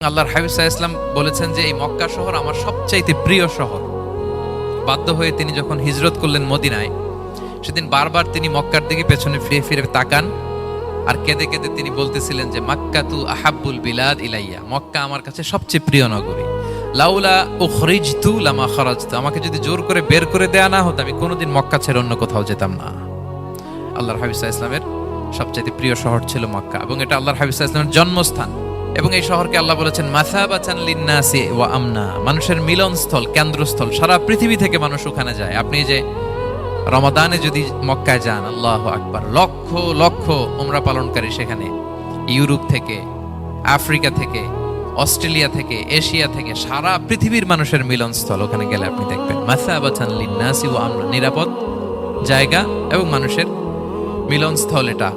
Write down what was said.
আল্লাহর হাবিব সাল্লাল্লাহু আলাইহি ওয়াসাল্লাম বলেছেন যে এই মক্কা শহর আমার সবচাইতে প্রিয় শহর। বাধ্য হয়ে তিনি যখন হিজরত করলেন মদিনায়, সেদিন বারবার তিনি মক্কার দিকে পেছনে ফিরে ফিরে তাকান আর কেঁদে কেঁদে তিনি বলতেছিলেন যে মাক্কাতু আহাব্বুল বিলাদ ইলাইয়া, মক্কা আমার কাছে সবচেয়ে প্রিয় নগরী। লাউলা উখরিজতু লামা খারাজতু, আমাকে যদি জোর করে বের করে দেয়া না হতো আমি কোনোদিন মক্কা ছেড়ে অন্য কোথাও যেতাম না। আল্লাহর হাবিব সাল্লাল্লাহু আলাইহি ওয়াসাল্লামের সবচেয়ে প্রিয় শহর ছিল মক্কা, এবং এটা আল্লাহর হাবিব সাল্লাল্লাহু আলাইহি ওয়াসাল্লামের জন্মস্থান। এবং এই শহরকে আল্লাহ বলেছেন মাসাবাতান লিন্নাসি ওয়া আমনা, মানুষের মিলনস্থল, কেন্দ্রস্থল। সারা পৃথিবী থেকে মানুষ ওখানে যায়। আপনি যে রমাদানে যদি মক্কায় যান, আল্লাহু আকবার, লক্ষ লক্ষ উমরা পালনকারী সেখানে, ইউরোপ থেকে, আফ্রিকা থেকে, অস্ট্রেলিয়া থেকে, এশিয়া থেকে, সারা পৃথিবীর মানুষের মিলনস্থল। ওখানে গেলে আপনি দেখবেন মাসাবাতান লিন্নাসি ওয়া আমনা, নিরাপদ জায়গা এবং মানুষের মিলনস্থল এটা।